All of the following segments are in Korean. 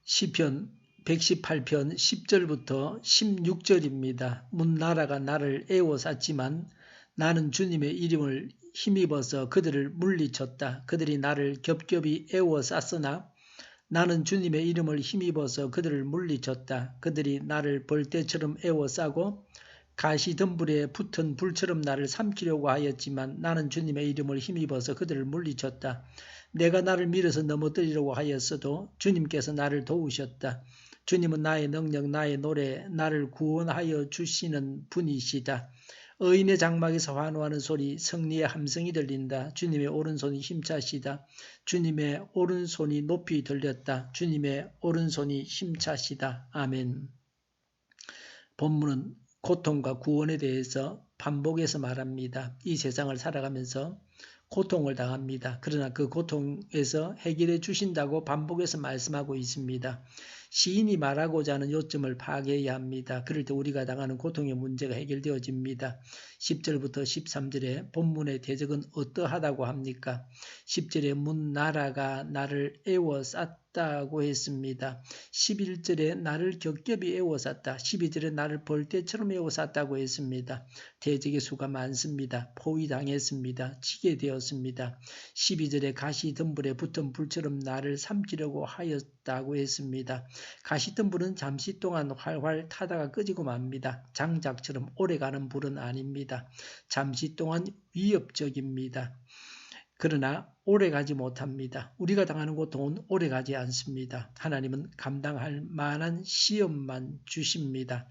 시편 118편 10절부터 16절입니다. 문나라가 나를 애워쌌지만 나는 주님의 이름을 힘입어서 그들을 물리쳤다. 그들이 나를 겹겹이 애워쌌으나 나는 주님의 이름을 힘입어서 그들을 물리쳤다. 그들이 나를 벌떼처럼 애워싸고 가시덤불에 붙은 불처럼 나를 삼키려고 하였지만 나는 주님의 이름을 힘입어서 그들을 물리쳤다. 내가 나를 밀어서 넘어뜨리려고 하였어도 주님께서 나를 도우셨다. 주님은 나의 능력, 나의 노래, 나를 구원하여 주시는 분이시다. 의인의 장막에서 환호하는 소리, 승리의 함성이 들린다. 주님의 오른손이 힘차시다. 주님의 오른손이 높이 들렸다. 주님의 오른손이 힘차시다. 아멘. 본문은 고통과 구원에 대해서 반복해서 말합니다. 이 세상을 살아가면서 고통을 당합니다. 그러나 그 고통에서 해결해 주신다고 반복해서 말씀하고 있습니다. 시인이 말하고자 하는 요점을 파악해야 합니다. 그럴 때 우리가 당하는 고통의 문제가 해결되어집니다. 10절부터 13절에 본문의 대적은 어떠하다고 합니까? 10절에 문나라가 나를 애워쌌다고 했습니다. 11절에 나를 겹겹이 애워쌌다. 12절에 나를 벌떼처럼 애워쌌다고 했습니다. 대적의 수가 많습니다. 포위당했습니다. 치게 되었습니다. 12절에 가시덤불에 붙은 불처럼 나를 삼키려고 하였다고 했습니다. 가시덤불은 잠시 동안 활활 타다가 끄지고 맙니다. 장작처럼 오래가는 불은 아닙니다. 잠시 동안 위협적입니다. 그러나 오래가지 못합니다. 우리가 당하는 고통은 오래가지 않습니다. 하나님은 감당할 만한 시험만 주십니다.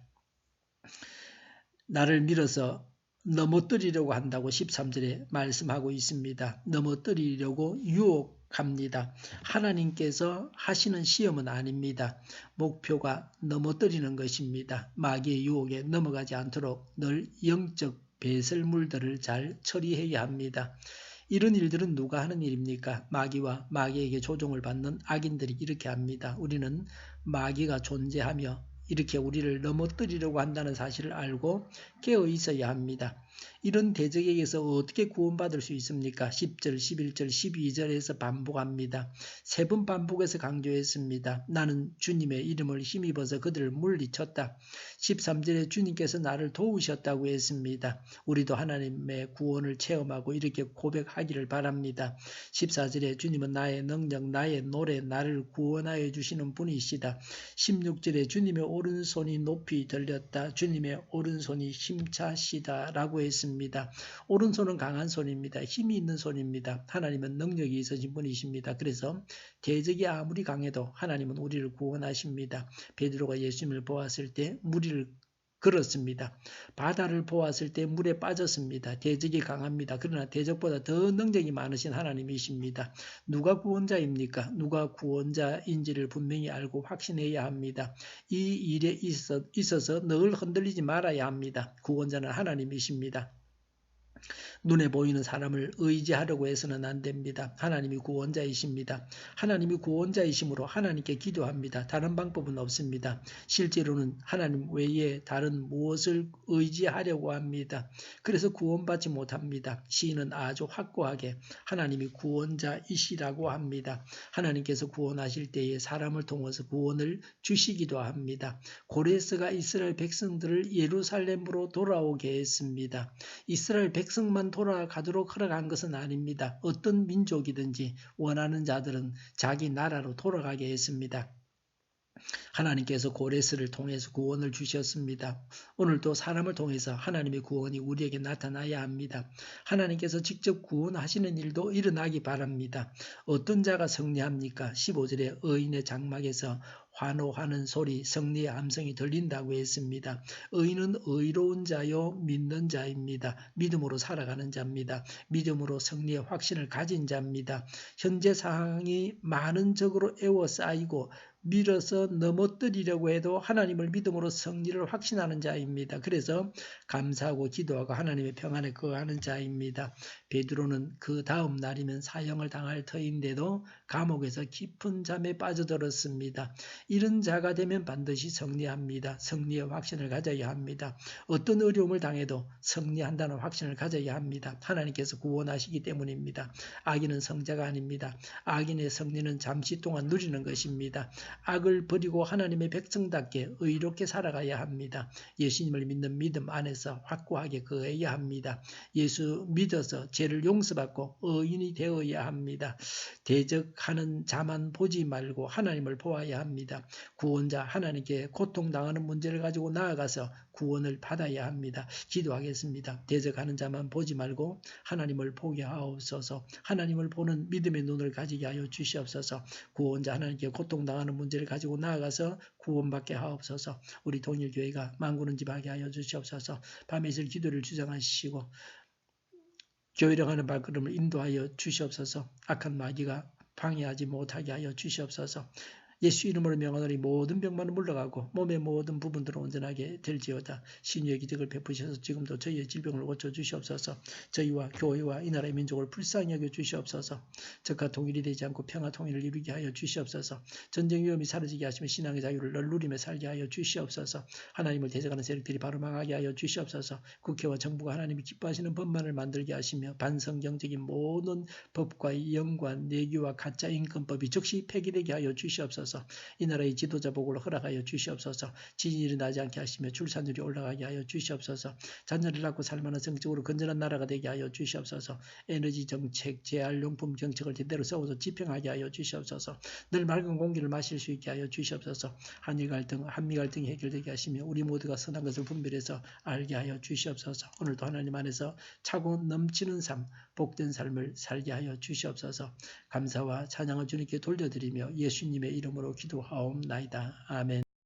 나를 밀어서 넘어뜨리려고 한다고 13절에 말씀하고 있습니다. 넘어뜨리려고 유혹합니다. 하나님께서 하시는 시험은 아닙니다. 목표가 넘어뜨리는 것입니다. 마귀의 유혹에 넘어가지 않도록 늘 영적 배설물들을 잘 처리해야 합니다. 이런 일들은 누가 하는 일입니까? 마귀와 마귀에게 조종을 받는 악인들이 이렇게 합니다. 우리는 마귀가 존재하며 이렇게 우리를 넘어뜨리려고 한다는 사실을 알고 깨어 있어야 합니다. 이런 대적에게서 어떻게 구원받을 수 있습니까? 10절, 11절, 12절에서 반복합니다. 3번 반복해서 강조했습니다. 나는 주님의 이름을 힘입어서 그들을 물리쳤다. 13절에 주님께서 나를 도우셨다고 했습니다. 우리도 하나님의 구원을 체험하고 이렇게 고백하기를 바랍니다. 14절에 주님은 나의 능력, 나의 노래, 나를 구원하여 주시는 분이시다. 16절에 주님의 오른손이 높이 들렸다. 주님의 오른손이 힘차시다 라고 했습니다. 오른손은 강한 손입니다. 힘이 있는 손입니다. 하나님은 능력이 있으신 분이십니다. 그래서 대적이 아무리 강해도 하나님은 우리를 구원하십니다. 베드로가 예수님을 보았을 때 무리를 걸었습니다. 바다를 보았을 때 물에 빠졌습니다. 대적이 강합니다. 그러나 대적보다 더 능력이 많으신 하나님이십니다. 누가 구원자입니까? 누가 구원자인지를 분명히 알고 확신해야 합니다. 이 일에 있어서 늘 흔들리지 말아야 합니다. 구원자는 하나님이십니다. 눈에 보이는 사람을 의지하려고 해서는 안 됩니다. 하나님이 구원자이십니다. 하나님이 구원자이심으로 하나님께 기도합니다. 다른 방법은 없습니다. 실제로는 하나님 외에 다른 무엇을 의지하려고 합니다. 그래서 구원받지 못합니다. 시인은 아주 확고하게 하나님이 구원자이시라고 합니다. 하나님께서 구원하실 때에 사람을 통해서 구원을 주시기도 합니다. 고레스가 이스라엘 백성들을 예루살렘으로 돌아오게 했습니다. 이스라엘 백성만 돌아가도록 허락한 것은 아닙니다. 어떤 민족이든지 원하는 자들은 자기 나라로 돌아가게 했습니다. 하나님께서 고레스를 통해서 구원을 주셨습니다. 오늘도 사람을 통해서 하나님의 구원이 우리에게 나타나야 합니다. 하나님께서 직접 구원하시는 일도 일어나기 바랍니다. 어떤 자가 승리합니까? 15절에 의인의 장막에서 환호하는 소리, 승리의 함성이 들린다고 했습니다. 의인은 의로운 자요 믿는 자입니다. 믿음으로 살아가는 자입니다. 믿음으로 승리의 확신을 가진 자입니다. 현재 상황이 많은 적으로 에워싸이고 밀어서 넘어뜨리려고 해도 하나님을 믿음으로 승리를 확신하는 자입니다. 그래서 감사하고 기도하고 하나님의 평안에 거하는 자입니다. 베드로는 그 다음 날이면 사형을 당할 터인데도 감옥에서 깊은 잠에 빠져들었습니다. 이런 자가 되면 반드시 승리합니다. 승리의 확신을 가져야 합니다. 어떤 어려움을 당해도 승리한다는 확신을 가져야 합니다. 하나님께서 구원하시기 때문입니다. 악인은 성자가 아닙니다. 악인의 승리는 잠시 동안 누리는 것입니다. 악을 버리고 하나님의 백성답게 의롭게 살아가야 합니다. 예수님을 믿는 믿음 안에서 확고하게 거해야 합니다. 예수 믿어서 죄를 용서받고 의인이 되어야 합니다. 대적하는 자만 보지 말고 하나님을 보아야 합니다. 구원자 하나님께 고통당하는 문제를 가지고 나아가서 구원을 받아야 합니다. 기도하겠습니다. 대적하는 자만 보지 말고 하나님을 보게 하옵소서. 하나님을 보는 믿음의 눈을 가지게 하여 주시옵소서. 구원자 하나님께 고통당하는 문제를 가지고 나아가서 구원받게 하옵소서. 우리 동일교회가 만구는 집하게 하여 주시옵소서. 밤에 있을 기도를 주장하시고 교회령하는 발걸음을 인도하여 주시옵소서. 악한 마귀가 방해하지 못하게 하여 주시옵소서. 예수 이름으로 명하노니 모든 병만은 물러가고 몸의 모든 부분들은 온전하게 될지어다. 신유의 기적을 베푸셔서 지금도 저희의 질병을 고쳐주시옵소서. 저희와 교회와 이 나라의 민족을 불쌍히 여겨 주시옵소서. 적과 통일이 되지 않고 평화 통일을 이루게 하여 주시옵소서. 전쟁 위험이 사라지게 하시며 신앙의 자유를 널 누리며 살게 하여 주시옵소서. 하나님을 대적하는 세력들이 바로 망하게 하여 주시옵소서. 국회와 정부가 하나님이 기뻐하시는 법만을 만들게 하시며 반성경적인 모든 법과의 연관, 내규와 가짜 인권법이 즉시 폐기되게 하여 주시옵소서. 이 나라의 지도자 복을 허락하여 주시옵소서. 지진이 일어나지 않게 하시며 출산율이 올라가게 하여 주시옵소서. 자녀를 낳고 살만한 성적으로 건전한 나라가 되게 하여 주시옵소서. 에너지 정책, 재활용품 정책을 제대로 세워서 집행하게 하여 주시옵소서. 늘 맑은 공기를 마실 수 있게 하여 주시옵소서. 한일 갈등, 한미 갈등이 해결되게 하시며 우리 모두가 선한 것을 분별해서 알게 하여 주시옵소서. 오늘도 하나님 안에서 차고 넘치는 삶, 복된 삶을 살게 하여 주시옵소서. 감사와 찬양을 주님께 돌려드리며 예수님의 이름으로 기도하옵나이다. 아멘.